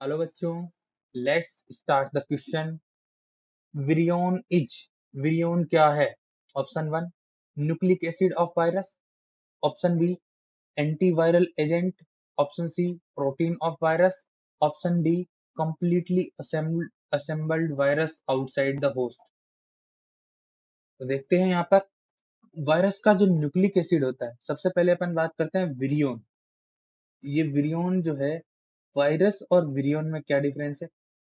Hello बच्चों, let's start the question. Virion is, virion क्या है? Option 1 nucleic acid of virus, option b antiviral agent, option c protein of virus, option d completely assembled virus outside the host. तो देखते हैं यहाँ पर virus का जो न्यूक्लिक एसिड होता है, सबसे पहले अपन बात करते हैं विरियन। ये विरियन जो है, वायरस और विरियन में क्या डिफरेंस है?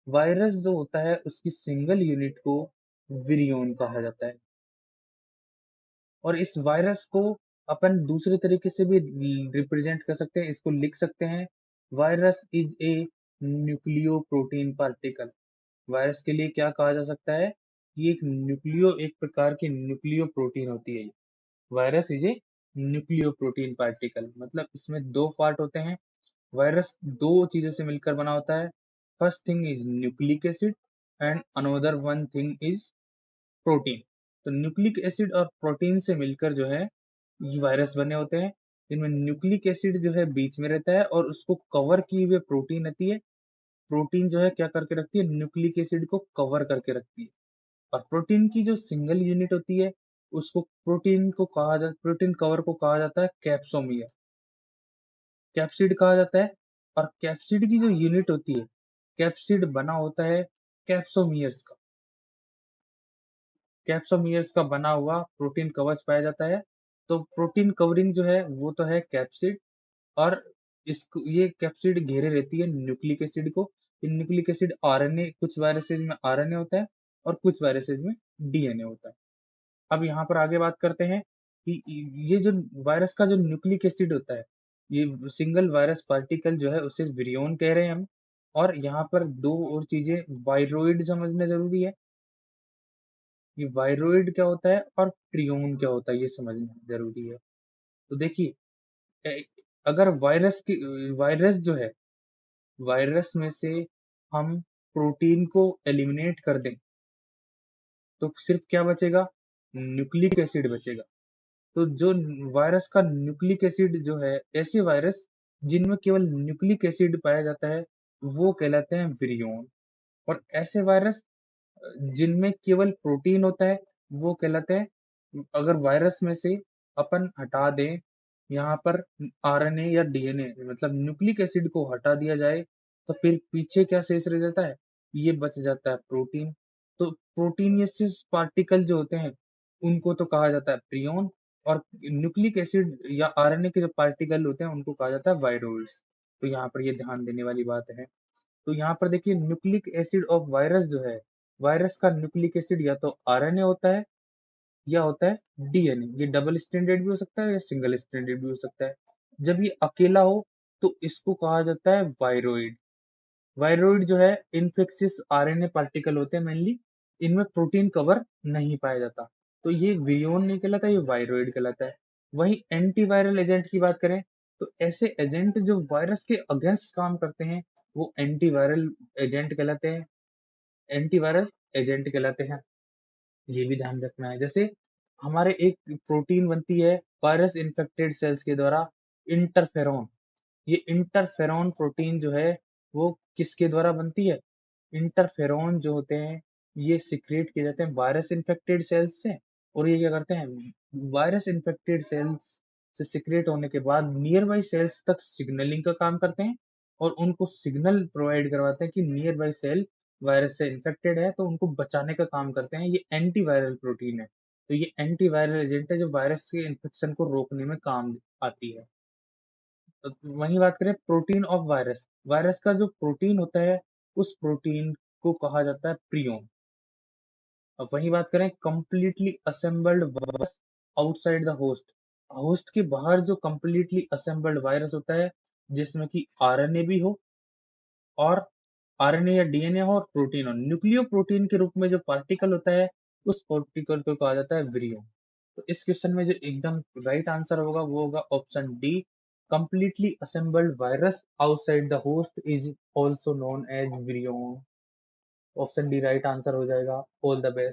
वायरस जो होता है उसकी सिंगल यूनिट को विरियन कहा जाता है, और इस वायरस को अपन दूसरे तरीके से भी रिप्रेजेंट कर सकते हैं, इसको लिख सकते हैं virus is a nucleo protein particle. Virus के लिए क्या कहा जा सकता है? ये एक प्रकार की न्यूक्लियो प्रोटीन होती है। Virus is a nucleo protein particle, मतलब इसमें दो पार्ट होते हैं। वायरस दो चीजों से मिलकर बना होता है। First thing is nucleic acid and another one thing is protein. तो न्यूक्लिक एसिड और प्रोटीन से मिलकर जो है ये वायरस बने होते हैं। इनमें न्यूक्लिक एसिड जो है बीच में रहता है और उसको कवर किए हुए प्रोटीन रहती है। प्रोटीन जो है क्या करके रखती है? न्यूक्लिक एसिड को कवर करके रखती है। और प्रोटीन की जो सिंगल यूनिट होती है उसको प्रोटीन कवर को कहा जाता है कैप्सोमियर, कैप्सिड कहा जाता है। और कैप्सिड की जो यूनिट होती है, कैप्सिड बना होता है कैप्सोमियर्स का। कैप्सोमियर्स का बना हुआ प्रोटीन कवच पाया जाता है। तो प्रोटीन कवरिंग जो है वो तो है कैप्सिड, और इसको ये कैप्सिड घेरे रहती है न्यूक्लिक एसिड को। इन न्यूक्लिक एसिड आरएनए, कुछ वायरसेज में आरएनए होता है और कुछ वायरसेज में डीएनए होता है। अब यहाँ पर आगे बात करते हैं कि ये जो वायरस का जो न्यूक्लिक एसिड होता है, ये सिंगल वायरस पार्टिकल जो है उसे विरियन कह रहे हैं हम। और यहाँ पर दो और चीजें वायरोइड समझना जरूरी है। ये वायरोइड क्या होता है और प्रियोन क्या होता है ये समझना जरूरी है। तो देखिए, ए- अगर वायरस जो है, वायरस में से हम प्रोटीन को एलिमिनेट कर दें तो सिर्फ क्या बचेगा? न्यूक्लिक एसिड बचेगा। तो जो वायरस का न्यूक्लिक एसिड जो है, ऐसे वायरस जिनमें केवल न्यूक्लिक एसिड पाया जाता है वो कहलाते हैं विरियन। और ऐसे वायरस जिनमें केवल प्रोटीन होता है वो कहलाते हैं, अगर वायरस में से अपन हटा दें यहाँ पर आरएनए या डीएनए, मतलब न्यूक्लिक एसिड को हटा दिया जाए, तो फिर पीछे क्या शेष रह जाता है? ये बच जाता है प्रोटीन। तो प्रोटीनियस पार्टिकल जो होते हैं उनको तो कहा जाता है प्रियन, और न्यूक्लिक एसिड या आरएनए के जो पार्टिकल होते हैं उनको कहा जाता है वायरोइड्स। तो यहाँ पर ये ध्यान देने वाली बात है। तो यहाँ पर देखिए, न्यूक्लिक एसिड ऑफ वायरस जो है, वायरस का न्यूक्लिक एसिड या तो आरएनए होता है या होता है डीएनए। ये डबल स्टैंडर्ड भी हो सकता है या सिंगल स्टैंडर्ड भी हो सकता है। जब ये अकेला हो तो इसको कहा जाता है वायरोइड। वायरोइड जो है इनफेक्शियस आरएनए पार्टिकल होते हैं मेनली, इनमें प्रोटीन कवर नहीं पाया जाता। तो ये विरियन नहीं कहलाता, ये वायरोइड कहलाता है। वहीं एंटीवायरल एजेंट की बात करें तो ऐसे एजेंट जो वायरस के अगेंस्ट काम करते हैं वो एंटीवायरल एजेंट कहलाते हैं, एंटीवायरल एजेंट कहलाते हैं। ये भी ध्यान रखना है। जैसे हमारे एक प्रोटीन बनती है वायरस इन्फेक्टेड सेल्स के द्वारा, इंटरफेरॉन। ये इंटरफेरॉन प्रोटीन जो है वो किसके द्वारा बनती है? इंटरफेरॉन जो होते हैं ये सिक्रेट किए जाते हैं वायरस इन्फेक्टेड सेल्स से, और ये क्या करते हैं? वायरस इन्फेक्टेड सेल्स से सिक्रेट होने के बाद नियर बाई सेल्स तक सिग्नलिंग का काम करते हैं, और उनको सिग्नल प्रोवाइड करवाते हैं कि नियर बाई सेल वायरस से इन्फेक्टेड है, तो उनको बचाने का काम करते हैं। ये एंटीवायरल प्रोटीन है। तो ये एंटीवायरल एजेंट है जो वायरस के इन्फेक्शन को रोकने में काम आती है। तो वही बात करें प्रोटीन ऑफ वायरस, वायरस का जो प्रोटीन होता है उस प्रोटीन को कहा जाता है प्रियोन। अब वही बात करें completely assembled virus outside the host, host के बाहर जो कंप्लीटली असेंबल्ड वायरस होता है जिसमें कि आरएनए भी हो, और आरएनए या डीएनए हो और प्रोटीन हो, न्यूक्लियो प्रोटीन के रूप में जो पार्टिकल होता है उस पार्टिकल को कहा जाता है विरियन। तो इस क्वेश्चन में जो एकदम राइट आंसर होगा वो होगा option d, completely assembled virus outside the host is also known as virion. Option d right answer हो जाएगा। All the best.